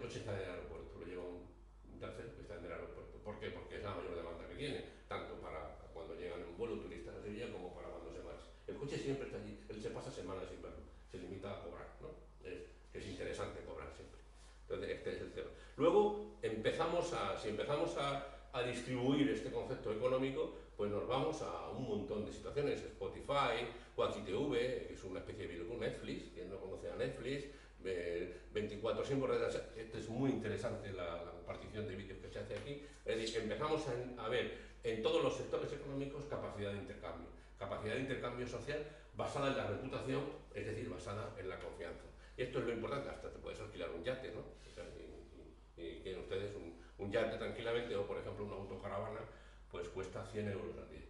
coche está en el aeropuerto, lo lleva un tercero que está en el aeropuerto. ¿Por qué? Porque es la mayor demanda que tiene, tanto para cuando llegan en vuelo turistas a Sevilla como para cuando se marchan. El coche siempre está allí, él se pasa semanas sin verlo, se limita a cobrar, ¿no? Es interesante cobrar siempre. Entonces, este es el tema. Luego, si empezamos a distribuir este concepto económico, pues nos vamos a un montón de situaciones. Spotify, Wacky TV, que es una especie de Netflix, quien no conoce a Netflix, 24/7 redes. Esto es muy interesante la compartición de vídeos que se hace aquí. Es decir, empezamos a ver en todos los sectores económicos capacidad de intercambio social basada en la reputación, es decir, basada en la confianza. Y esto es lo importante, hasta te puedes alquilar un yate, ¿no? O sea, y quieren ustedes un yate tranquilamente, o por ejemplo una autocaravana, pues cuesta 100 euros al día.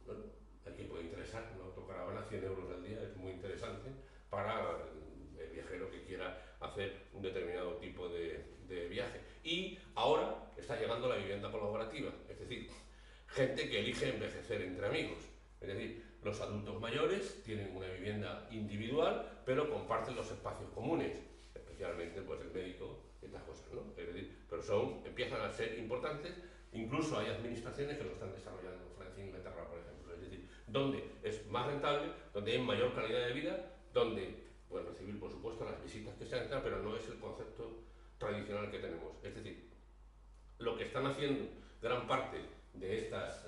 Bueno, aquí puede interesar, una autocaravana 100 euros al día es muy interesante para el viajero que quiera hacer un determinado tipo de viaje. Y ahora está llegando la vivienda colaborativa, es decir, gente que elige envejecer entre amigos. Es decir, los adultos mayores tienen una vivienda individual, pero comparten los espacios comunes, especialmente pues el médico y estas cosas, ¿no? Es decir, pero empiezan a ser importantes. Incluso hay administraciones que lo están desarrollando, Francia e Inglaterra, por ejemplo. Es decir, donde es más rentable, donde hay mayor calidad de vida, donde pueden recibir, por supuesto, las visitas que sean, pero no es el concepto tradicional que tenemos. Es decir, lo que están haciendo gran parte de estas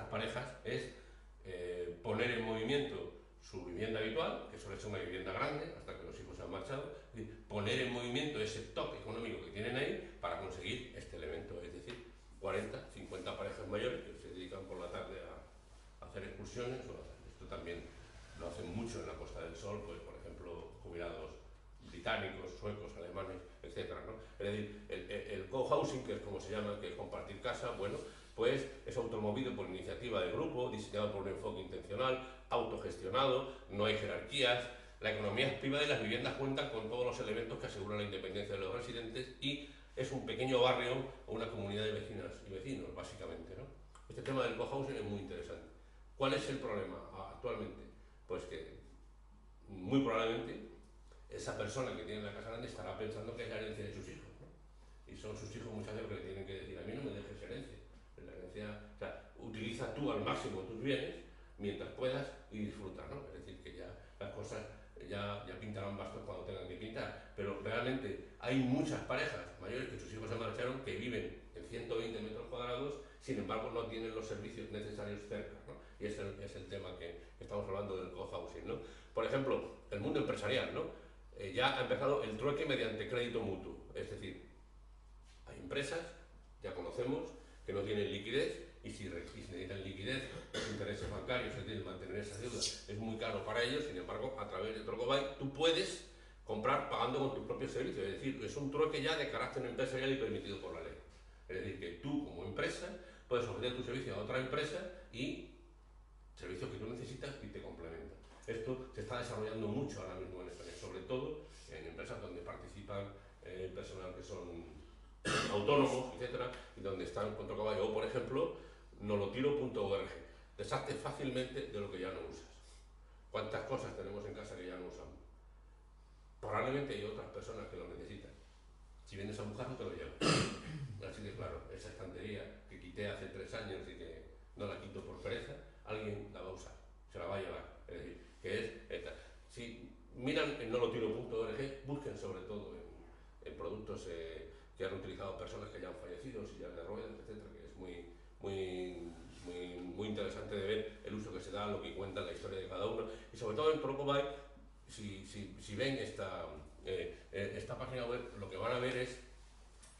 parejas es poner en movimiento su vivienda habitual, que suele ser una vivienda grande, hasta que los hijos se han marchado, es decir, poner en movimiento ese toque económico que tienen ahí para conseguir este elemento, es decir, 40, 50 parejas mayores que se dedican por la tarde a hacer excursiones. Esto también lo hacen mucho en la Costa del Sol, pues por ejemplo, jubilados británicos, suecos, alemanes, etcétera, ¿no? Es decir, el co-housing, que es como se llama, que es compartir casa, bueno, pues es automovido por iniciativa de grupo, diseñado por un enfoque intencional, autogestionado, no hay jerarquías, la economía es privada y las viviendas cuentan con todos los elementos que aseguran la independencia de los residentes y es un pequeño barrio o una comunidad de vecinas y vecinos, básicamente, ¿no? Este tema del co-housing es muy interesante. ¿Cuál es el problema actualmente? Pues que muy probablemente esa persona que tiene la casa grande estará pensando que es la herencia de sus hijos, ¿no? Y son sus hijos muchas veces que le tienen que decir: a mí no me dejes herencia. La herencia, o sea, utiliza tú al máximo tus bienes mientras puedas y disfruta, ¿no? Es decir, que ya las cosas ya pintarán bastos cuando tengan que pintar. Pero realmente hay muchas parejas mayores que sus hijos se marcharon que viven en 120 metros cuadrados, sin embargo no tienen los servicios necesarios cerca, ¿no? Y ese es el tema que estamos hablando del cohousing, ¿no? Por ejemplo, el mundo empresarial, ¿no? Ya ha empezado el trueque mediante crédito mutuo. Es decir, hay empresas, ya conocemos, que no tienen liquidez y si necesitan liquidez, los intereses bancarios, es decir, mantener esa deuda es muy caro para ellos. Sin embargo, a través de Trocobay tú puedes comprar pagando con tus propios servicios. Es decir, es un trueque ya de carácter empresarial y permitido por la ley. Es decir, que tú como empresa puedes ofrecer tu servicio a otra empresa y servicios que tú necesitas y te complementan. Esto se está desarrollando mucho ahora mismo en España, sobre todo en empresas donde participan personal que son autónomos, etcétera, y donde están contra caballo. O, por ejemplo, nolotiro.org. Deshazte fácilmente de lo que ya no usas. ¿Cuántas cosas tenemos en casa que ya no usamos? Probablemente hay otras personas que lo necesitan. Si vienes a buscarlo, te lo llevas. Así que claro, esa estantería que quité hace 3 años y que no la quito por pereza, alguien la va a usar, se la va a llevar. Es decir, que es esta. Si miran en nolotiro.org, busquen sobre todo en productos que han utilizado personas que ya han fallecido, sillas de ruedas, etcétera, que es muy interesante de ver el uso que se da, lo que cuentan, la historia de cada uno. Y sobre todo en Trocobay, si ven esta página web, lo que van a ver es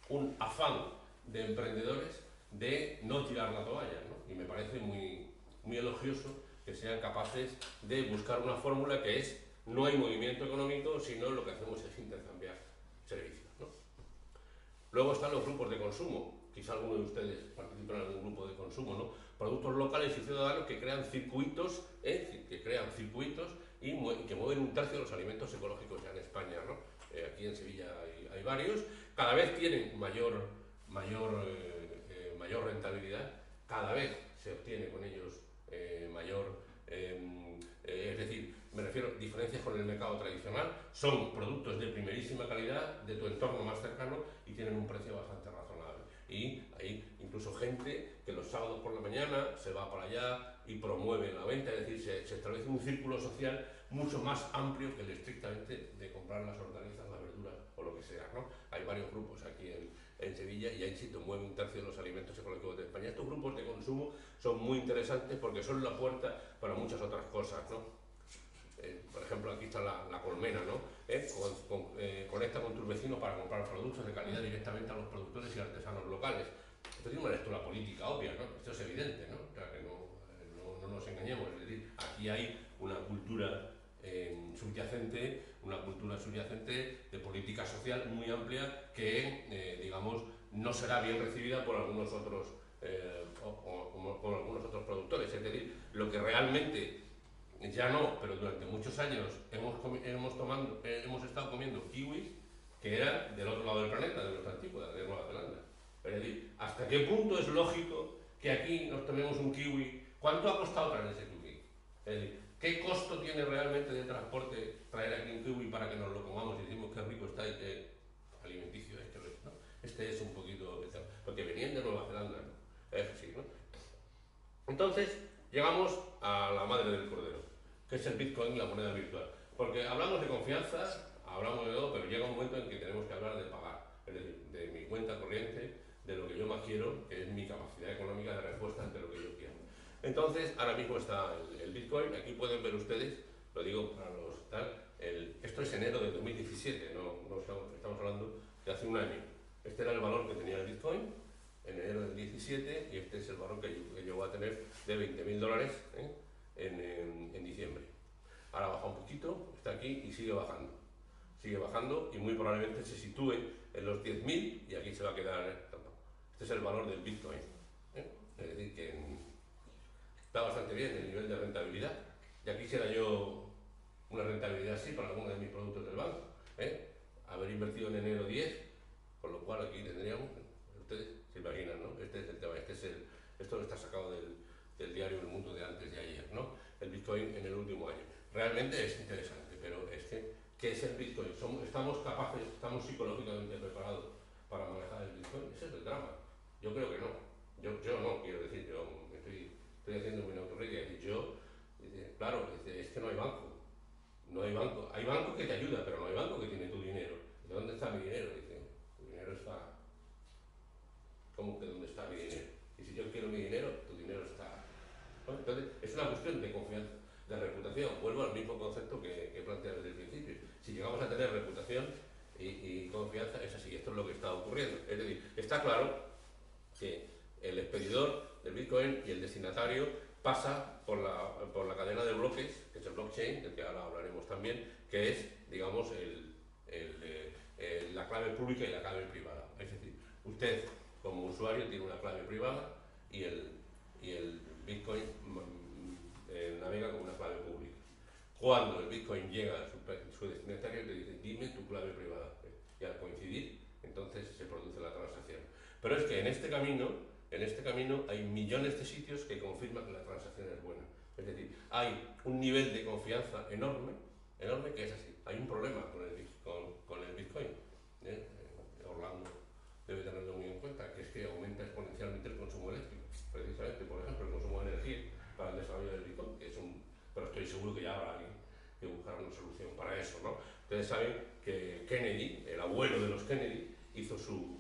un afán de emprendedores de no tirar la toalla, ¿no? Y me parece muy elogioso que sean capaces de buscar una fórmula que es: no hay movimiento económico, sino lo que hacemos es intercambiar servicios, ¿no? Luego están los grupos de consumo. Quizá alguno de ustedes participan en algún grupo de consumo, ¿no? Productos locales y ciudadanos que crean circuitos, y que mueven 1/3 de los alimentos ecológicos ya en España, ¿no? Aquí en Sevilla hay varios. Cada vez tienen mayor rentabilidad, cada vez se obtiene con ellos es decir, me refiero a diferencias con el mercado tradicional, son productos de primerísima calidad, de tu entorno más cercano y tienen un precio bastante razonable. Y hay incluso gente que los sábados por la mañana se va para allá y promueve la venta, es decir, se establece un círculo social mucho más amplio que el estrictamente de comprar las hortalizas, las verduras o lo que sea, ¿no? Hay varios grupos aquí en Sevilla y ahí sí te mueve un tercio de los alimentos ecológicos de España. Estos grupos de consumo son muy interesantes porque son la puerta para muchas otras cosas, ¿no? Por ejemplo, aquí está la colmena, ¿no? Conecta con tus vecinos para comprar productos de calidad directamente a los productores y artesanos locales. Esto tiene una lectura política obvia, ¿no? Esto es evidente, ¿no? O sea, que no nos engañemos, es decir, aquí hay una cultura subyacente de política social muy amplia que, digamos, no será bien recibida por algunos otros por algunos otros productores. Es decir, lo que realmente ya no, pero durante muchos años hemos estado comiendo kiwis que eran del otro lado del planeta, de nuestra antigua, de Nueva Zelanda. Es decir, ¿hasta qué punto es lógico que aquí nos tomemos un kiwi? ¿Cuánto ha costado traer ese kiwi? Es decir, ¿qué costo tiene realmente de transporte traer aquí un kiwi para que nos lo comamos y decimos qué rico está y qué alimenticio es? ¿No? Este es un poquito... Porque venían de Nueva Zelanda, ¿no? Es así, ¿no? Entonces, llegamos a la madre del cordero, que es el Bitcoin, la moneda virtual. Porque hablamos de confianza, hablamos de todo, pero llega un momento en que tenemos que hablar de pagar. Es decir, de mi cuenta corriente, de lo que yo más quiero, que es mi capacidad económica de respuesta ante lo que yo quiero. Entonces, ahora mismo está el Bitcoin, aquí pueden ver ustedes, lo digo para los tal, esto es enero de 2017, no estamos hablando de hace un año. Este era el valor que tenía el Bitcoin en enero del 17 y este es el valor que llegó a tener de $20.000 en diciembre. Ahora baja un poquito, está aquí y sigue bajando. Sigue bajando y muy probablemente se sitúe en los 10.000 y aquí se va a quedar. Este es el valor del Bitcoin. Es decir, que está bastante bien el nivel de rentabilidad. Ya quisiera yo una rentabilidad así para algunos de mis productos del banco. Haber invertido en enero 10, con lo cual aquí tendríamos, ustedes se imaginan, ¿no? Este es el tema, esto está sacado del diario El Mundo de antes de ayer, ¿no? El Bitcoin en el último año. Realmente es interesante, pero es que, ¿qué es el Bitcoin? ¿Estamos capaces, estamos psicológicamente preparados para manejar el Bitcoin? Ese es el drama. Yo creo que no. Yo no, quiero decir, yo estoy haciendo una autorregia. Claro, es que no hay banco. No hay banco. Hay banco que te ayuda, pero no hay banco que tiene tu dinero. ¿De dónde está mi dinero? Dice, tu dinero está... ¿Cómo que dónde está mi dinero? Y si yo quiero mi dinero, tu dinero está... ¿No? Entonces, es una cuestión de confianza, de reputación. Vuelvo al mismo concepto que he planteado desde el principio. Si llegamos a tener reputación y confianza, es así. Esto es lo que está ocurriendo. Es decir, está claro que el expedidor del Bitcoin y el destinatario pasa por la cadena de bloques, que es el blockchain, del que ahora hablaremos también, que es, digamos, la clave pública y la clave privada. Es decir, usted como usuario tiene una clave privada y el Bitcoin navega con una clave pública. Cuando el Bitcoin llega a su destinatario, te dice, dime tu clave privada. Y al coincidir, entonces se produce la transacción. Pero es que en este camino hay millones de sitios que confirman que la transacción es buena. Es decir, hay un nivel de confianza enorme que es así. Hay un problema con el Bitcoin. Orlando debe tenerlo muy en cuenta, que es que aumenta exponencialmente el consumo eléctrico. Precisamente, por ejemplo, el consumo de energía para el desarrollo del Bitcoin, que es pero estoy seguro que ya habrá alguien que buscará una solución para eso, ¿no? Ustedes saben que Kennedy, el abuelo de los Kennedy, hizo su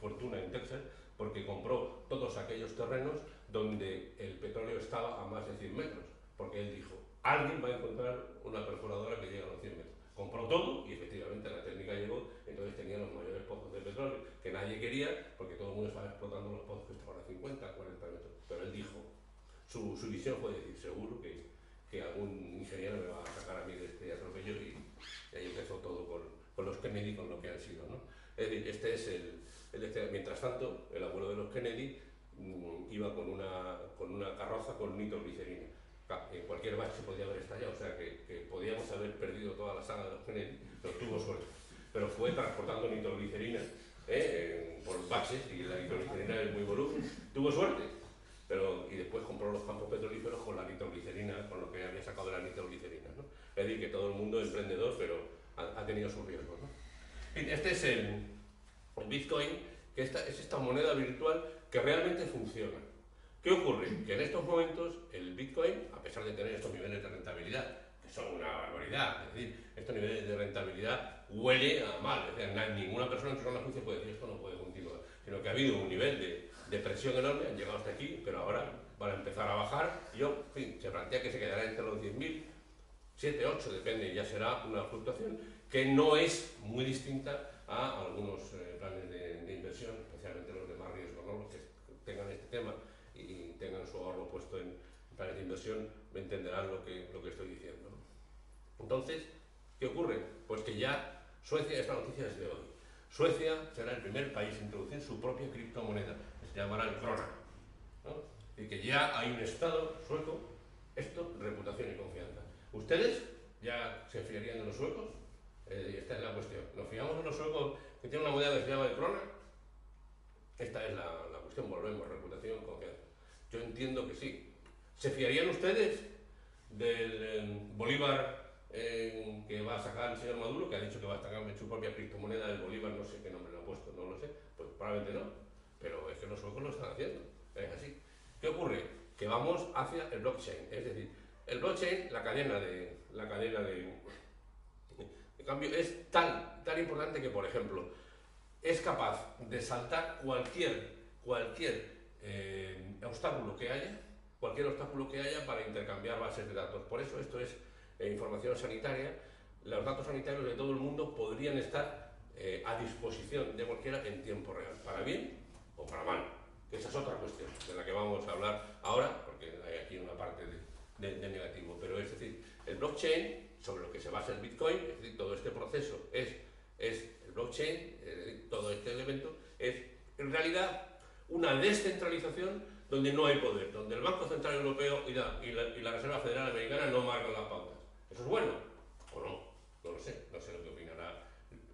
fortuna en Texas porque compró todos aquellos terrenos donde el petróleo estaba a más de 100 metros, porque él dijo, alguien va a encontrar una perforadora que llegue a los 100 metros. Compró todo y efectivamente la técnica llegó, entonces tenía los mayores pozos de petróleo que nadie quería porque todo el mundo estaba explotando los pozos que estaban a 50, 40 metros. Pero él dijo, su visión fue decir, seguro que algún ingeniero me va a sacar a mí de este atropello y ahí empezó todo con los Kennedy, con lo que han sido, ¿no? Es decir, mientras tanto, el abuelo de los Kennedy iba con una carroza con nitroglicerina. En cualquier bache podía haber estallado, o sea que podíamos haber perdido toda la saga de los Kennedy, pero tuvo suerte. Pero fue transportando nitroglicerina por baches y la nitroglicerina es muy volumen. Tuvo suerte, y después compró los campos petrolíferos con la nitroglicerina, con lo que había sacado de la nitroglicerina, ¿no? Es decir, que todo el mundo es emprendedor, pero ha tenido sus riesgos, ¿no? Este es el Bitcoin, que es esta moneda virtual que realmente funciona. ¿Qué ocurre? Que en estos momentos el Bitcoin, a pesar de tener estos niveles de rentabilidad, que son una barbaridad, es decir, estos niveles de rentabilidad huele a mal, es decir, ninguna persona en su sano juicio puede decir esto no puede continuar, sino que ha habido un nivel de presión enorme, han llegado hasta aquí, pero ahora van a empezar a bajar, y en fin, se plantea que se quedará entre los 10.000, 7, 8, depende, ya será una fluctuación que no es muy distinta a algunos planes de inversión, especialmente los de más riesgo, ¿no? Los que tengan este tema y tengan su ahorro puesto en planes de inversión, me entenderán lo que estoy diciendo, ¿no? Entonces, ¿qué ocurre? Pues que ya Suecia, esta noticia es de hoy, Suecia será el primer país en introducir su propia criptomoneda, que se llamará el krona, ¿no? Y que ya hay un estado sueco, esto, reputación y confianza. ¿Ustedes ya se fiarían de los suecos? Esta es la cuestión. ¿Nos fiamos de los suecos que tienen una moneda que se llama el krona? Esta es la cuestión, volvemos, reputación, confianza. Yo entiendo que sí. ¿Se fiarían ustedes del bolívar que va a sacar el señor Maduro, que ha dicho que va a sacar su propia criptomoneda del bolívar, no sé qué nombre le ha puesto, no lo sé? Pues probablemente no, pero es que los suecos lo están haciendo, es así. ¿Qué ocurre? Que vamos hacia el blockchain, es decir, el blockchain, la cadena de cambio, es tan importante que, por ejemplo, es capaz de saltar cualquier obstáculo que haya, para intercambiar bases de datos. Por eso esto es información sanitaria. Los datos sanitarios de todo el mundo podrían estar a disposición de cualquiera en tiempo real, para bien o para mal. Esa es otra cuestión de la que vamos a hablar ahora, porque hay aquí una parte de negativo. Pero es decir, el blockchain, sobre lo que se basa el Bitcoin, es decir, todo este proceso es el blockchain, todo este elemento, es en realidad una descentralización donde no hay poder, donde el Banco Central Europeo y la Reserva Federal Americana no marcan las pautas. ¿Eso es bueno o no? No lo sé, no sé lo que opinará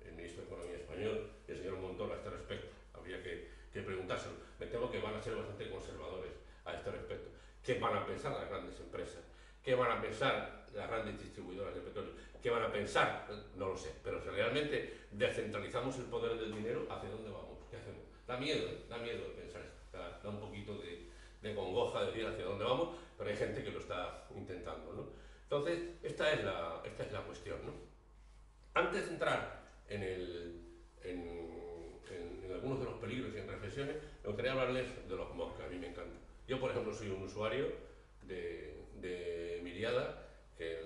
el ministro de Economía español y el señor Montoro a este respecto. Habría que preguntárselo. Me temo que van a ser bastante conservadores a este respecto. ¿Qué van a pensar las grandes empresas? ¿Qué van a pensar las grandes distribuidoras de petróleo? ¿Qué van a pensar? No lo sé. Pero si realmente descentralizamos el poder del dinero, ¿hacia dónde vamos? ¿Qué hacemos? Da miedo de pensar esto. Da un poquito de congoja de decir hacia dónde vamos, pero hay gente que lo está intentando, ¿no? Entonces, esta es la cuestión, ¿no? Antes de entrar en algunos de los peligros y en reflexiones, me gustaría hablarles de los MOOC, que a mí me encantan. Yo, por ejemplo, soy un usuario de Miriada, que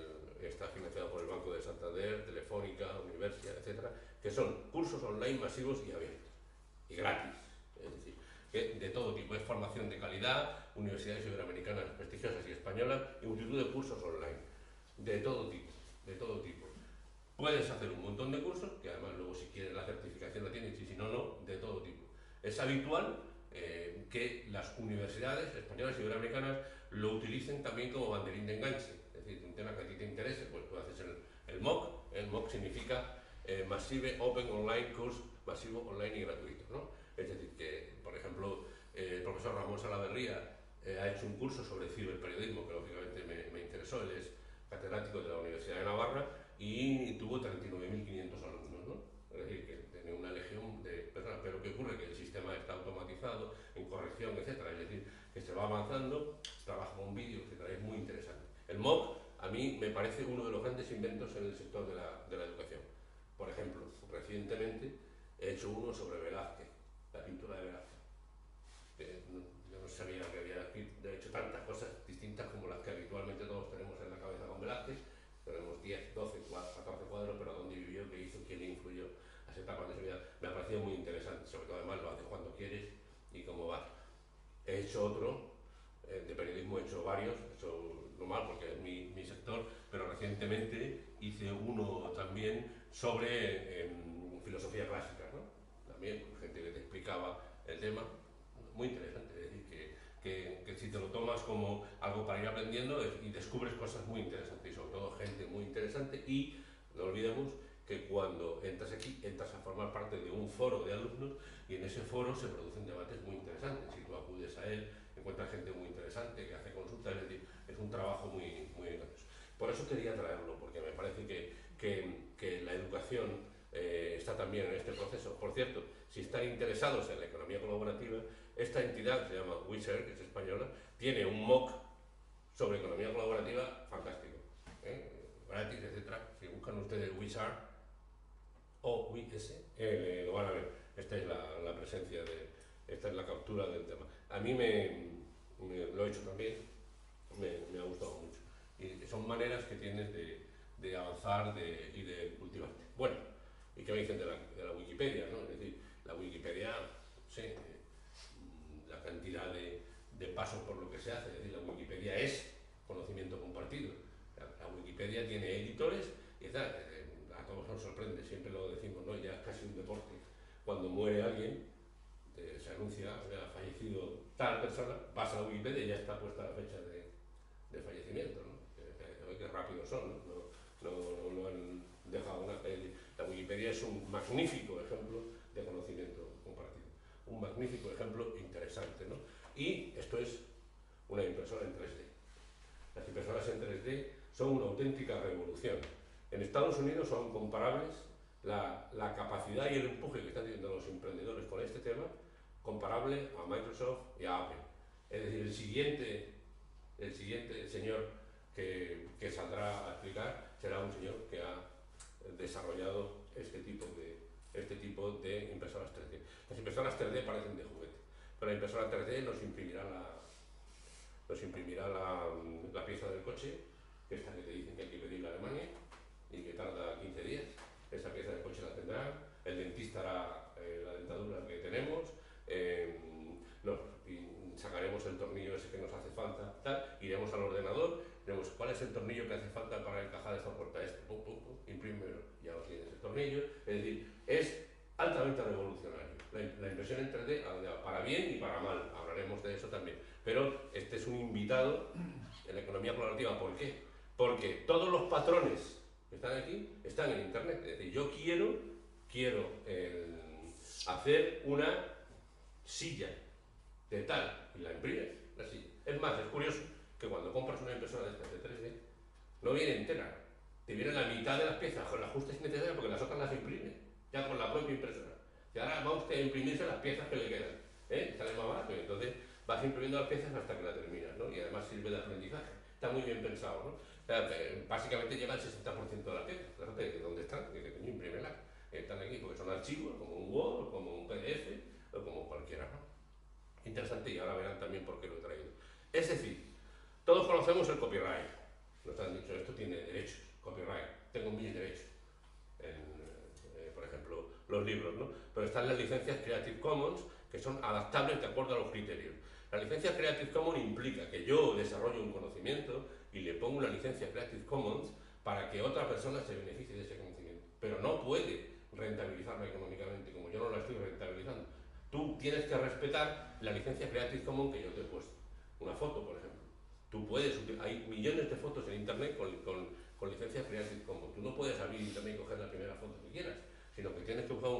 está financiado por el Banco de Santander, Telefónica, Universidad, etcétera, que son cursos online masivos y abiertos, y gratis. Es decir, que de todo tipo, es formación de calidad, universidades iberoamericanas prestigiosas y españolas, y multitud de cursos online, de todo tipo. Puedes hacer un montón de cursos, que además luego si quieres la certificación la tienes, y si no, no, de todo tipo. Es habitual que las universidades españolas y iberoamericanas lo utilicen también como banderín de enganche. Es decir, un tema que a ti te interese, pues tú haces el MOOC. El MOOC significa Massive Open Online Course, masivo, online y gratuito, ¿no? Es decir, que, por ejemplo, el profesor Ramón Salaverría ha hecho un curso sobre ciberperiodismo, que lógicamente me interesó. Él es catedrático de la Universidad de Navarra y tuvo 39.500 alumnos, ¿no? Es decir, que tiene una legión de personas, pero ¿qué ocurre? Que el sistema está automatizado, en corrección, etcétera. Es decir, que se va avanzando, trabaja con vídeo, etcétera. Es muy interesante. El MOOC, a mí me parece uno de los grandes inventos en el sector de la educación. Por ejemplo, recientemente he hecho uno sobre Velázquez, la pintura de Velázquez. Yo no sabía que había hecho tantas cosas distintas como las que habitualmente todos tenemos en la cabeza con Velázquez. Tenemos 10, 12, 14 cuadros, pero dónde vivió, qué hizo, quién le influyó, las etapas de su vida. Me ha parecido muy interesante, sobre todo además lo haces cuando quieres y cómo vas. He hecho otro, de periodismo he hecho varios, he hecho normal porque es mi sector, pero recientemente hice uno también sobre filosofía clásica, ¿no? También gente que te explicaba el tema, muy interesante. Es decir, que si te lo tomas como algo para ir aprendiendo y descubres cosas muy interesantes y sobre todo gente muy interesante. Y no olvidemos que cuando entras aquí, entras a formar parte de un foro de alumnos y en ese foro se producen debates muy interesantes. Si tú acudes a él, encuentras gente muy interesante que hace consultas, es decir, es un trabajo muy grande. Por eso quería traerlo, porque me parece que la educación está también en este proceso. Por cierto, si están interesados en la economía colaborativa, esta entidad, que se llama WISER, que es española, tiene un MOOC sobre economía colaborativa fantástico, gratis, etcétera. Si buscan ustedes WISER o WIS, lo van a ver. Esta es la presencia esta es la captura del tema. A mí lo he hecho también, me ha gustado mucho. Y son maneras que tienes de avanzar y de cultivarte. Bueno, ¿y qué me dicen de la Wikipedia, ¿no? Es decir, la Wikipedia, sí, la cantidad de pasos por lo que se hace. Es decir, la Wikipedia es conocimiento compartido. La Wikipedia tiene editores y está, a todos nos sorprende, siempre lo decimos, ¿no? Ya es casi un deporte. Cuando muere alguien, se anuncia, ha fallecido tal persona, vas a la Wikipedia y ya está puesta la fecha de fallecimiento, ¿no? Que rápidos son, no han dejado nada. La Wikipedia es un magnífico ejemplo de conocimiento compartido, un magnífico ejemplo interesante, ¿no? Y esto es una impresora en 3D. Las impresoras en 3D son una auténtica revolución. En Estados Unidos son comparables la capacidad y el empuje que están teniendo los emprendedores con este tema, comparable a Microsoft y a Apple. Es decir, el siguiente señor que saldrá a explicar será un señor que ha desarrollado este tipo de impresoras 3D. Las impresoras 3D parecen de juguete, pero la impresora 3D nos imprimirá la pieza del coche, que esta que te dicen que hay que pedirla a Alemania y que tarda 15 días. Esa pieza del coche la tendrá, el dentista hará la dentadura que tenemos, sacaremos el tornillo ese que nos hace falta, tal, iremos al ordenador, diremos cuál es el tornillo que hace falta para encajar esta puerta, imprímelo, ya lo tienes el tornillo. Es decir, es altamente revolucionario. La impresión en 3D, para bien y para mal, hablaremos de eso también. Pero este es un invitado en la economía colaborativa. ¿Por qué? Porque todos los patrones que están aquí están en Internet. Es decir, yo quiero hacer una silla de tal, y la imprimes, la silla. Es más, es curioso que cuando compras una impresora de estas de 3D, no viene entera, te viene la mitad de las piezas con el ajuste innecesario porque las otras las imprime, ya con la propia impresora. Y ahora va usted a imprimirse las piezas que le quedan, sale más barato, y entonces vas imprimiendo las piezas hasta que la terminas, ¿no? Y además sirve de aprendizaje, está muy bien pensado, ¿no? O sea, básicamente llega al 60% de las piezas, fíjate ¿dónde están? Que coño, imprímelas. Están aquí porque son archivos, como un Word, como un PDF, o como cualquiera, ¿no? Interesante, y ahora verán también por qué lo he traído. Es decir, todos conocemos el copyright. Nos han dicho, esto tiene derechos, copyright. Tengo mis derechos. Por ejemplo, los libros, ¿no? Pero están las licencias Creative Commons, que son adaptables de acuerdo a los criterios. La licencia Creative Commons implica que yo desarrollo un conocimiento y le pongo una licencia Creative Commons para que otra persona se beneficie de ese conocimiento. Pero no puede rentabilizarla económicamente, como yo no la estoy rentabilizando. Tú tienes que respetar la licencia Creative Commons que yo te he puesto. Una foto, por ejemplo. Hay millones de fotos en Internet con licencia Creative Commons. Tú no puedes abrir Internet y coger la primera foto que quieras, sino que tienes que buscar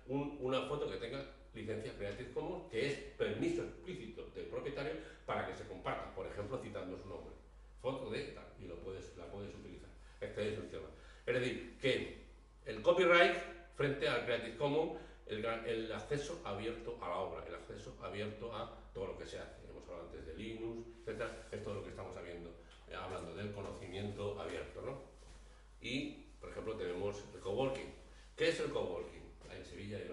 una foto que tenga licencia Creative Commons, que es permiso explícito del propietario para que se comparta, por ejemplo, citando su nombre. Foto de tal, y la puedes utilizar. Este es el tema. Es decir, que el copyright frente al Creative Commons, el acceso abierto a la obra, el acceso abierto a todo lo que se hace. Hemos hablado antes de Linux, etc. Es todo lo que estamos hablando del conocimiento abierto, ¿no? Y, por ejemplo, tenemos el coworking. ¿Qué es el coworking? En Sevilla hay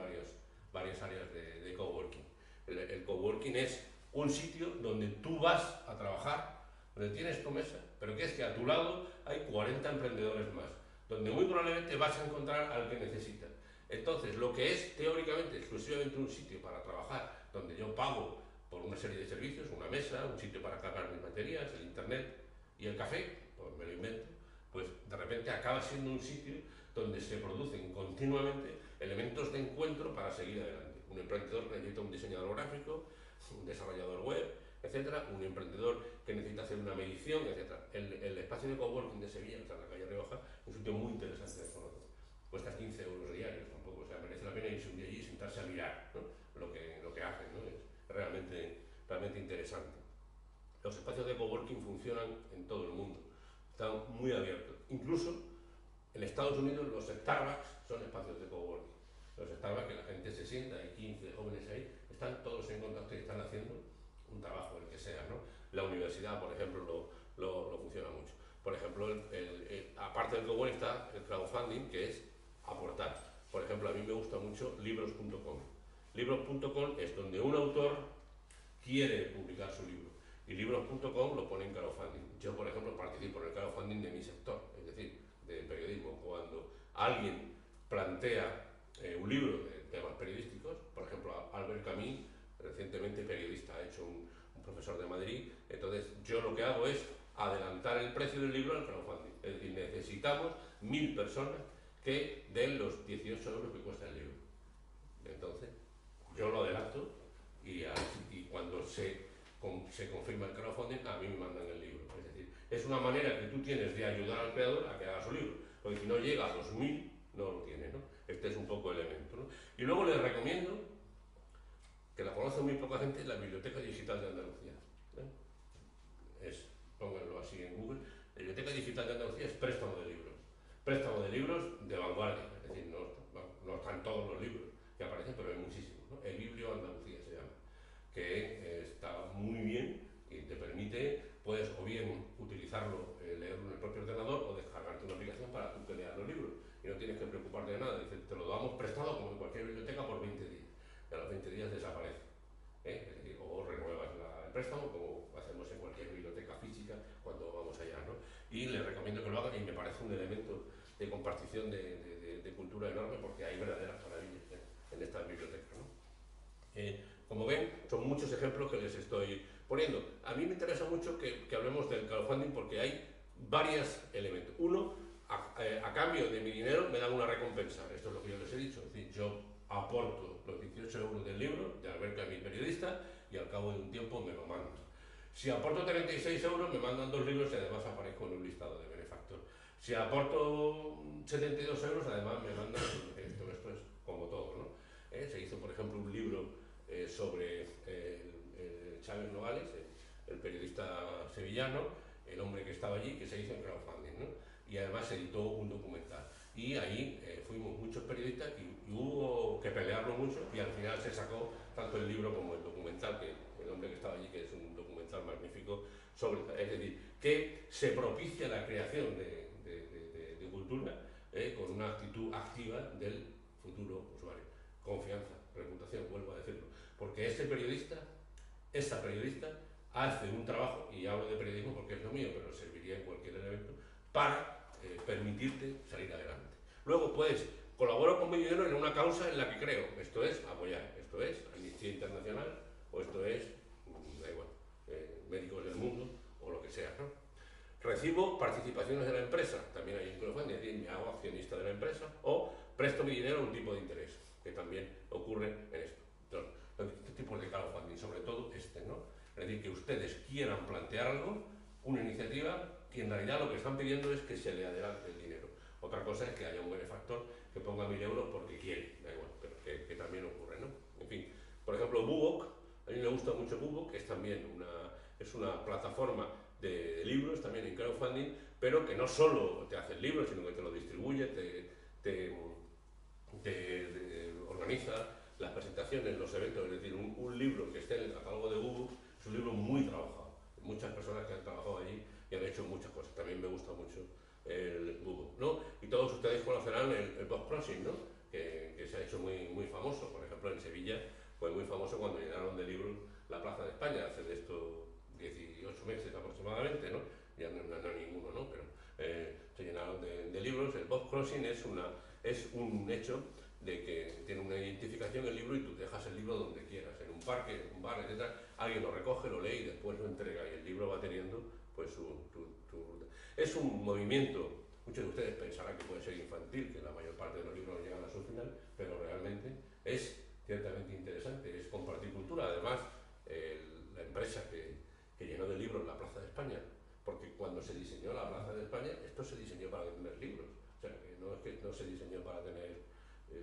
varias áreas de coworking. El coworking es un sitio donde tú vas a trabajar, donde tienes tu mesa, pero que es que a tu lado hay 40 emprendedores más, donde muy probablemente vas a encontrar al que necesitas. Entonces, lo que es teóricamente exclusivamente un sitio para trabajar, donde yo pago por una serie de servicios, una mesa, un sitio para cargar mis baterías, el internet y el café, pues me lo invento, pues de repente acaba siendo un sitio donde se producen continuamente elementos de encuentro para seguir adelante. Un emprendedor necesita un diseñador gráfico, un desarrollador web, etcétera, un emprendedor que necesita hacer una medición, etcétera. El espacio de coworking de Sevilla, que está en la calle Rioja, es un sitio muy interesante de conocer. Cuesta 15 euros diarios, tampoco, o sea, merece la pena irse un día allí y sentarse a mirar, ¿no? lo que hacen, ¿no? Es realmente interesante. Los espacios de coworking funcionan en todo el mundo. están muy abiertos. Incluso en Estados Unidos los Starbucks son espacios de coworking. Los Starbucks, que la gente se sienta, hay 15 jóvenes ahí, están todos en contacto y están haciendo un trabajo, el que sea, ¿no? La universidad, por ejemplo, lo funciona mucho. Por ejemplo, aparte del coworking está el crowdfunding, que es aportar. Por ejemplo, a mí me gusta mucho libros.com. Libros.com es donde un autor quiere publicar su libro y libros.com lo pone en crowdfunding. Yo, por ejemplo, participo en el crowdfunding de mi sector, es decir, del periodismo. Cuando alguien plantea un libro de temas periodísticos, por ejemplo, Albert Camus, recientemente periodista, ha hecho un profesor de Madrid, entonces yo lo que hago es adelantar el precio del libro al crowdfunding. Es decir, necesitamos 1000 personas que den los 18 euros que cuesta el libro. Entonces, yo lo adelanto y cuando se confirma el crowdfunding, a mí me mandan el libro. Es decir, es una manera que tú tienes de ayudar al creador a que haga su libro, porque si no llega a los 1000, no lo tiene, ¿no? Este es un poco el elemento, ¿no? Y luego les recomiendo, que la conoce muy poca gente, la Biblioteca Digital de Andalucía. Pónganlo así en Google. La Biblioteca Digital de Andalucía es préstamo de libros. Préstamo de libros de vanguardia, es decir, no están todos los libros que aparecen, pero hay muchísimos, ¿no? El Biblio Andalucía se llama, que está muy bien y te permite, puedes o bien utilizarlo, leerlo en el propio ordenador o descargarte una aplicación para tú que leas los libros y no tienes que preocuparte de nada. Dice, te lo damos prestado como en cualquier biblioteca por 20 días y a los 20 días desaparece. Es decir, o renuevas el préstamo como hacemos en cualquier biblioteca física cuando vamos allá, ¿no? Y les recomiendo que lo hagan y me parece un elemento de compartición de cultura enorme porque hay verdaderas maravillas en estas bibliotecas, ¿no? Como ven, son muchos ejemplos que les estoy poniendo. A mí me interesa mucho que hablemos del crowdfunding porque hay varios elementos. Uno, a cambio de mi dinero me dan una recompensa. Esto es lo que yo les he dicho. Es decir, yo aporto los 18 euros del libro de Albert Camus, periodista, y al cabo de un tiempo me lo mandan. Si aporto 36 euros, me mandan 2 libros y además aparezco en un listado de benefactor. Si aporto 72 euros, además me mandan esto es como todo, ¿no? Se hizo, por ejemplo, un libro sobre Chávez Nogales, el periodista sevillano, el hombre que estaba allí, que se hizo en crowdfunding, ¿no? Y además se editó un documental. Y ahí fuimos muchos periodistas y hubo que pelearlo mucho y al final se sacó tanto el libro como el documental, que el hombre que estaba allí, que es un documental magnífico, es decir, que se propicia la creación de cultura con una actitud activa del futuro usuario. Confianza, reputación, vuelvo a decirlo. Porque esa periodista, hace un trabajo, y hablo de periodismo porque es lo mío, pero serviría en cualquier elemento, para permitirte salir adelante. Luego, pues, colaboro con mi dinero en una causa en la que creo. Esto es apoyar, esto es Amnistía Internacional, o esto es, da igual, Médicos del Mundo, o lo que sea, ¿no? Recibo participaciones de la empresa, también hay un crowdfunding, es decir, me hago accionista de la empresa, o presto mi dinero a un tipo de interés, que también ocurre en esto. Entonces, este tipo de crowdfunding, sobre todo este, ¿no? Es decir, que ustedes quieran plantear algo, una iniciativa, que en realidad lo que están pidiendo es que se le adelante el dinero. Otra cosa es que haya un benefactor que ponga 1000 euros porque quiere, da igual, pero que también ocurre, ¿no? En fin, por ejemplo, Bubok, a mí me gusta mucho Bubok, que es también una plataforma de libros, también en crowdfunding, pero que no solo te hace el libro, sino que te lo distribuye, te organiza las presentaciones, los eventos. Es decir, un libro que esté en el catálogo de Google es un libro muy trabajado. Muchas personas que han trabajado allí y han hecho muchas cosas. También me gusta mucho el Google, ¿no? Y todos ustedes conocerán el Bob Crossing, ¿no? Que se ha hecho muy, muy famoso. Por ejemplo, en Sevilla fue muy famoso cuando llenaron de libros la Plaza de España, hace de esto 18 meses aproximadamente, ¿no? Ya no ninguno, ¿no? Pero se llenaron de libros. El Bob Crossing es un hecho de que tiene una identificación el libro y tú dejas el libro donde quieras, en un parque, en un bar, etc. Alguien lo recoge, lo lee y después lo entrega y el libro va teniendo pues Es un movimiento, muchos de ustedes pensarán que puede ser infantil, que la mayor parte de los libros no llegan a su final, pero realmente es ciertamente interesante, es compartir cultura. Además, la empresa que llenó de libros la Plaza de España, porque cuando se diseñó la Plaza de España, esto se diseñó para tener libros, o sea, que no se diseñó para tener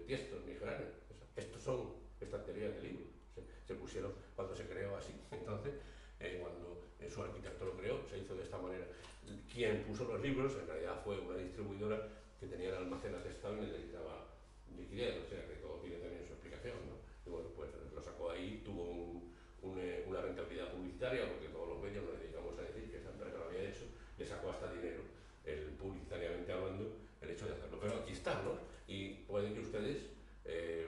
tiestos ni geráneos. Estos son estanterías de libros, se pusieron cuando se creó así. Entonces, cuando su arquitecto lo creó, se hizo de esta manera. quien puso los libros en realidad fue una distribuidora que tenía el almacén atestado y necesitaba liquidez, o sea que todo tiene también su explicación, ¿no? Y bueno, pues lo sacó ahí, tuvo una rentabilidad publicitaria, porque todos los medios nos dedicamos a decir que esa empresa lo había hecho, le sacó hasta dinero, publicitariamente hablando, el hecho de hacerlo. Pero aquí está, ¿no? Y pueden que ustedes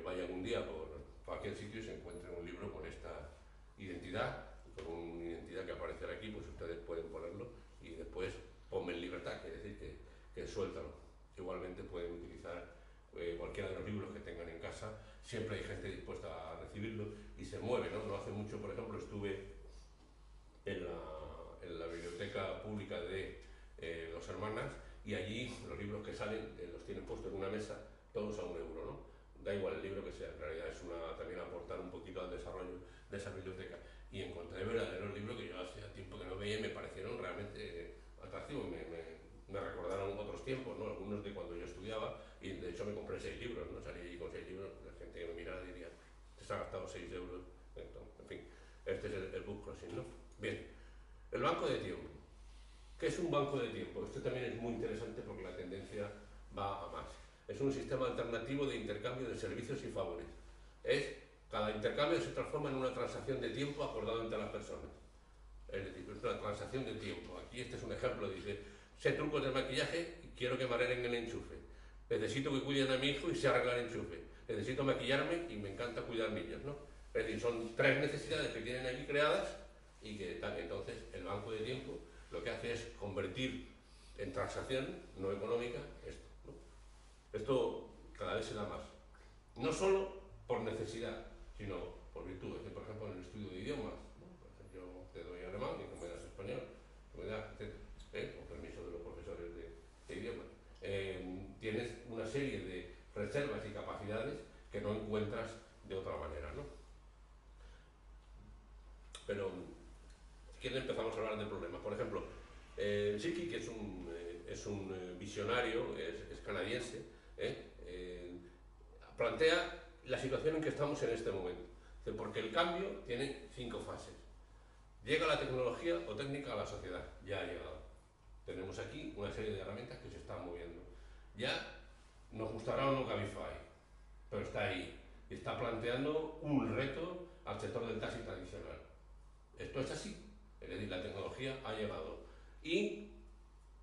vayan un día por cualquier sitio y se encuentren un libro con esta identidad, con una identidad que aparecerá aquí, pues ustedes pueden ponerlo y después ponme en libertad, quiere decir que suéltalo. Igualmente pueden utilizar cualquiera de los libros que tengan en casa, siempre hay gente dispuesta a recibirlo y se mueve, ¿no? No hace mucho, por ejemplo, estuve en la biblioteca pública de Dos Hermanas y allí los libros que salen los tienen puestos en una mesa, todos a €1, ¿no? Da igual el libro que sea, en realidad es también aportar un poquito al desarrollo de esa biblioteca. Y encontré verdaderos libros que yo hacía tiempo que no veía y me parecieron realmente atractivos, me recordaron otros tiempos, ¿no? Algunos de cuando yo estudiaba, y de hecho me compré 6 libros, ¿no? Salí allí con 6 libros, la gente que me mirara diría, te has gastado 6 euros, entonces, en fin, este es el book crossing, ¿no? Bien, el banco de tiempo. ¿Qué es un banco de tiempo? Esto también es muy interesante porque la tendencia va a más. Es un sistema alternativo de intercambio de servicios y favores. Cada intercambio se transforma en una transacción de tiempo acordado entre las personas. Es decir, es una transacción de tiempo. Aquí este es un ejemplo, dice, sé trucos de maquillaje y quiero que me arreglen el enchufe. Necesito que cuiden a mi hijo y sé arreglar el enchufe. Necesito maquillarme y me encanta cuidar niños, ¿no? Es decir, son 3 necesidades que tienen aquí creadas y que tal. Entonces, el banco de tiempo lo que hace es convertir en transacción no económica esto, ¿no? Esto cada vez se da más. No solo por necesidad, sino por virtud. Por ejemplo, en el estudio de idiomas, ¿no? Yo te doy alemán y tú me das español, tú me das, etc. Con permiso de los profesores de idiomas. Tienes una serie de reservas y capacidades que no encuentras de otra manera, ¿no? Pero, si quieren, empezamos a hablar de problemas. Por ejemplo, Siki, que es un visionario, es canadiense, plantea la situación en que estamos en este momento. Porque el cambio tiene 5 fases. Llega la tecnología o técnica a la sociedad, ya ha llegado. Tenemos aquí una serie de herramientas que se están moviendo. Ya nos gustará o no Cabify, pero está ahí. Y está planteando un reto al sector del taxi tradicional. Esto es así. Es decir, la tecnología ha llegado. Y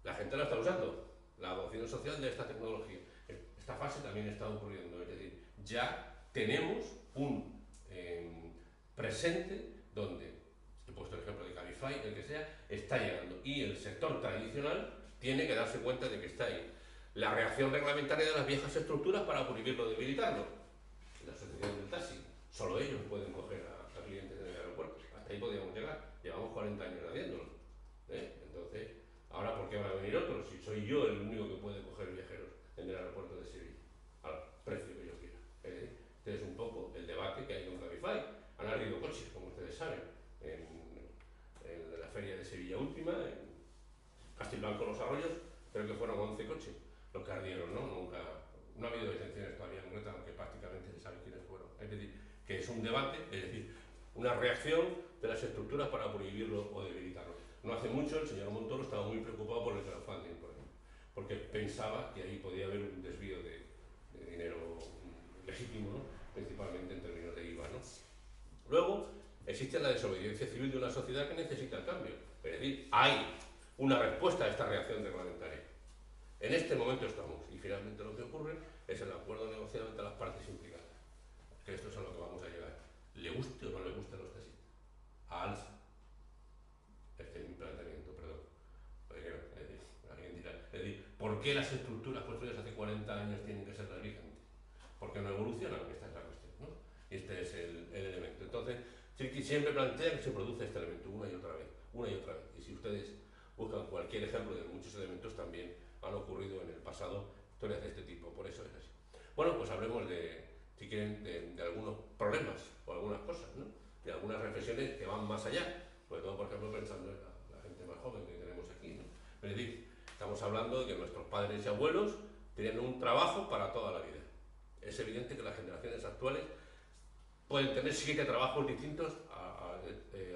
la gente la está usando. La adopción social de esta tecnología. Esta fase también está ocurriendo. Es decir, ya tenemos un presente donde, he puesto el ejemplo de Cabify, el que sea, está llegando. Y el sector tradicional tiene que darse cuenta de que está ahí. La reacción reglamentaria de las viejas estructuras para prohibirlo, debilitarlo. La asociación del taxi, solo ellos pueden coger a clientes en el aeropuerto. Hasta ahí podríamos llegar. Llevamos 40 años haciéndolo. Entonces, ahora ¿por qué van a venir otros? Si soy yo el único que puede coger viajeros en el aeropuerto de Sevilla, al precio que yo quiera. Este es un poco el debate que hay con Cabify. Han ardido coches, como ustedes saben, en la feria de Sevilla última, en Castilblanco Los Arroyos, creo que fueron 11 coches los que ardieron, ¿no? No ha habido detenciones todavía concretas, aunque prácticamente se sabe quiénes fueron. Es decir, que es un debate, es decir, una reacción de las estructuras para prohibirlo o debilitarlo. No hace mucho el señor Montoro estaba muy preocupado por el crowdfunding, por ejemplo, porque pensaba que ahí podía haber un desvío de dinero legítimo, ¿no? Principalmente en términos de IVA, ¿no? Luego, existe la desobediencia civil de una sociedad que necesita el cambio. Es decir, hay una respuesta a esta reacción reglamentaria. En este momento estamos, y finalmente lo que ocurre es el acuerdo negociado entre las partes implicadas. Que esto es a lo que vamos a llegar. Le guste o no le guste a los taxistas. A alza. Este es mi planteamiento, perdón. Alguien dirá, es decir, ¿por qué las estructuras construidas hace 40 años tienen que ser las vigentes? Porque no evolucionan, esta es la cuestión, ¿no? Y este es el elemento. Entonces, siempre plantea que se produce este elemento una y otra vez, una y otra vez. Y si ustedes buscan cualquier ejemplo de muchos elementos, también han ocurrido en el pasado historias de este tipo, por eso es así. Bueno, pues hablemos si quieren, de algunos problemas o algunas cosas, ¿no? De algunas reflexiones que van más allá, sobre todo, por ejemplo, pensando en la gente más joven que tenemos aquí, ¿no? Es decir, estamos hablando de que nuestros padres y abuelos tenían un trabajo para toda la vida. Es evidente que las generaciones actuales pueden tener 7 trabajos distintos a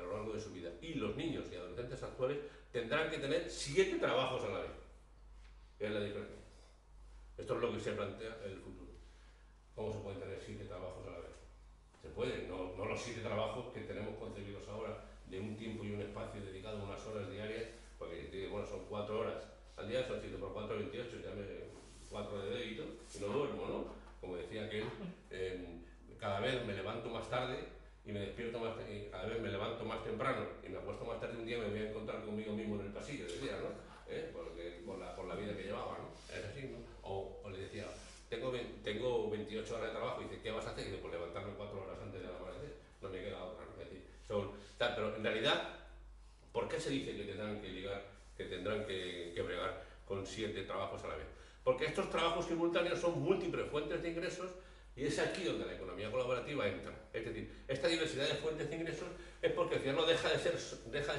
lo largo de su vida. Y los niños y adolescentes actuales tendrán que tener 7 trabajos a la vez. Es la diferencia. Esto es lo que se plantea en el futuro. ¿Cómo se pueden tener 7 trabajos a la vez? Se puede, no los 7 trabajos que tenemos concebidos ahora, de un tiempo y un espacio dedicado a unas horas diarias, porque bueno, son 4 horas al día, son 7 por 4, 28, ya me 4 de débito y no duermo, ¿no? Como decía aquel, cada vez me levanto más tarde y me despierto más, cada vez me levanto más temprano y me acuesto más tarde, un día me voy a encontrar conmigo mismo en el pasillo, decía, ¿no? Porque, por la vida que llevaba, ¿no? Es así, ¿no? O le decía, tengo 28 horas de trabajo, y dice, ¿qué vas a hacer? Y dice, pues levantarme 4 horas antes del amanecer, no me queda otra, ¿no? Es decir, pero en realidad, ¿por qué se dice que tendrán que bregar con 7 trabajos a la vez? Porque estos trabajos simultáneos son múltiples fuentes de ingresos y es aquí donde la economía colaborativa entra. Es decir, esta diversidad de fuentes de ingresos es porque el ciudadano deja de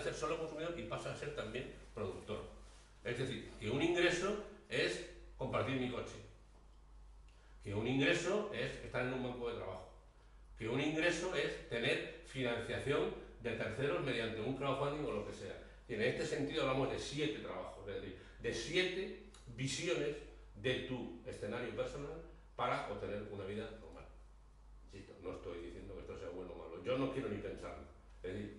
ser solo consumidor y pasa a ser también productor. Es decir, que un ingreso es compartir mi coche, que un ingreso es estar en un banco de trabajo, que un ingreso es tener financiación de terceros mediante un crowdfunding o lo que sea. Y en este sentido hablamos de 7 trabajos, es decir, de 7 visiones de tu escenario personal para obtener una vida normal. Insisto, no estoy diciendo que esto sea bueno o malo, yo no quiero ni pensarlo. Es decir,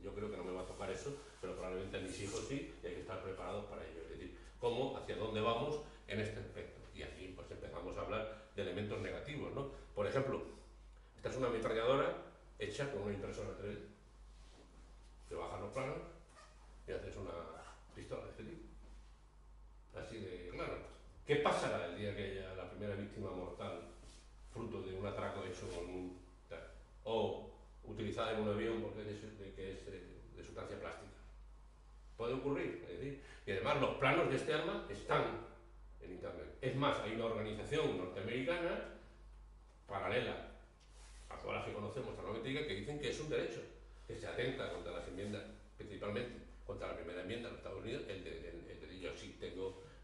yo creo que no me va a tocar eso, pero probablemente a mis hijos sí, y hay que estar preparados para ello. Es decir, cómo, hacia dónde vamos en este aspecto. Y aquí pues empezamos a hablar de elementos negativos, ¿no? Por ejemplo, esta es una ametralladora hecha con una impresora 3D. Te bajas los planos y haces una pistola de este tipo. Así de claro. ¿Qué pasará el día que haya la primera víctima mortal fruto de un atraco hecho con un... o utilizada en un avión porque es de sustancia plástica? Puede ocurrir, es decir, y además los planos de este arma están en internet. Es más, hay una organización norteamericana paralela a todas las que conocemos, a la que dicen que es un derecho, que se atenta contra las enmiendas, principalmente contra la primera enmienda de los Estados Unidos, el de yo sí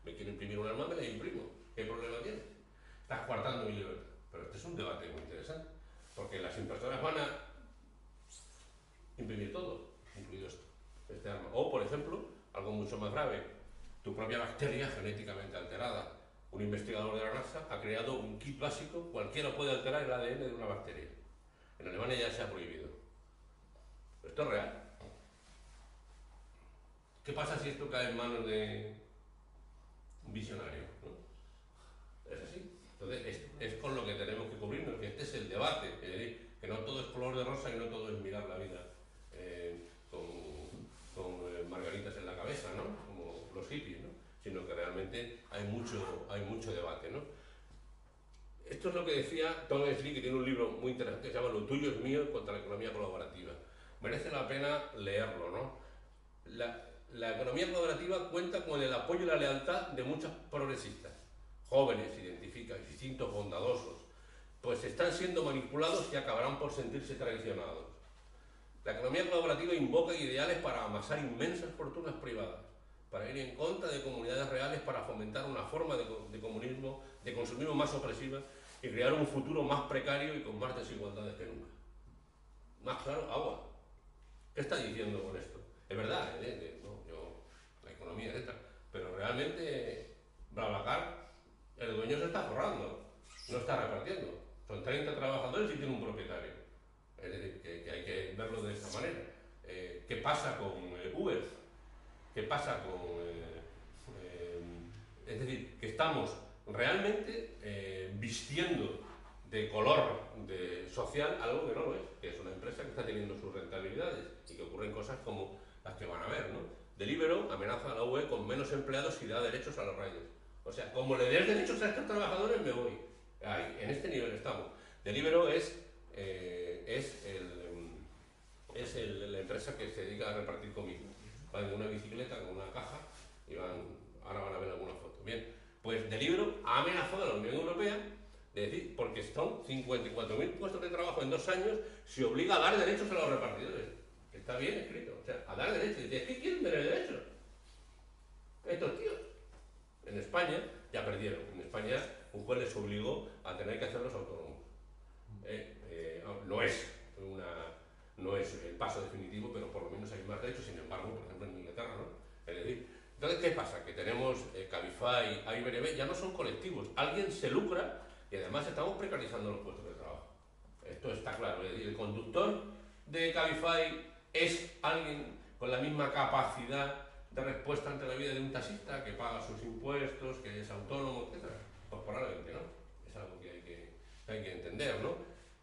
me quiero imprimir un arma, me la imprimo. ¿Qué problema tiene? Estás coartando mi libertad. Pero este es un debate muy interesante, porque las impresoras van a imprimir todo, incluido este arma. O, por ejemplo, algo mucho más grave, tu propia bacteria genéticamente alterada. Un investigador de la NASA ha creado un kit básico, cualquiera puede alterar el ADN de una bacteria. En Alemania ya se ha prohibido. Esto es real. ¿Qué pasa si esto cae en manos de un visionario? ¿No? Es así. Entonces, es con lo que tenemos que cubrirnos, que este es el debate. Es decir, que no todo es color de rosa y no todo es mirar la vida con margaritas en la cabeza, ¿no? Como los hippies, ¿no? Sino que realmente hay mucho debate, ¿no? Esto es lo que decía Tom Slee, que tiene un libro muy interesante que se llama Lo tuyo es mío contra la economía colaborativa. Merece la pena leerlo, ¿no? La economía colaborativa cuenta con el apoyo y la lealtad de muchos progresistas, jóvenes, identificados, distintos, bondadosos, pues están siendo manipulados y acabarán por sentirse traicionados. La economía colaborativa invoca ideales para amasar inmensas fortunas privadas, para ir en contra de comunidades reales, para fomentar una forma de comunismo, de consumismo más opresiva y crear un futuro más precario y con más desigualdades que nunca. Más claro, agua. ¿Qué está diciendo con esto? Es verdad, la economía es esta, pero realmente BlaBlaCar, el dueño se está forrando, no está repartiendo. Son 30 trabajadores y tiene un propietario. Es decir, que hay que verlo de esta manera. ¿Qué pasa con Uber? ¿Qué pasa con...? Es decir, que estamos realmente vistiendo de color social algo que no lo es, que es una empresa que está teniendo sus rentabilidades y que ocurren cosas como las que van a ver, ¿no? Deliveroo amenaza a la UE con menos empleados y da derechos a los riders. O sea, como le des derechos a estos trabajadores, me voy. Ahí, en este nivel estamos. Deliveroo es la empresa que se dedica a repartir comida. Van en una bicicleta con una caja y ahora van a ver alguna foto. Bien, pues Deliveroo ha amenazado a la Unión Europea de decir, porque son 54.000 puestos de trabajo en 2 años, se obliga a dar derechos a los repartidores. Está bien escrito, o sea, a dar derechos. Y dice, ¿qué quieren tener derechos? Estos tíos. En España ya perdieron. En España un juez les obligó a tener que hacerlos autónomos. No Entonces, ¿qué pasa? Que tenemos Cabify, Airbnb, ya no son colectivos. Alguien se lucra y además estamos precarizando los puestos de trabajo. Esto está claro. Es decir, el conductor de Cabify es alguien con la misma capacidad de respuesta ante la vida de un taxista que paga sus impuestos, que es autónomo, etc. Pues probablemente no. Es algo que hay que entender, ¿no?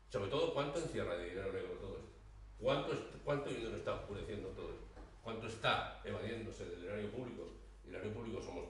Sobre todo, ¿cuánto encierra de dinero negro todo esto? ¿Cuánto dinero está oscureciendo todo esto? ¿Cuánto está evadiéndose del erario público? Y el erario público somos todos.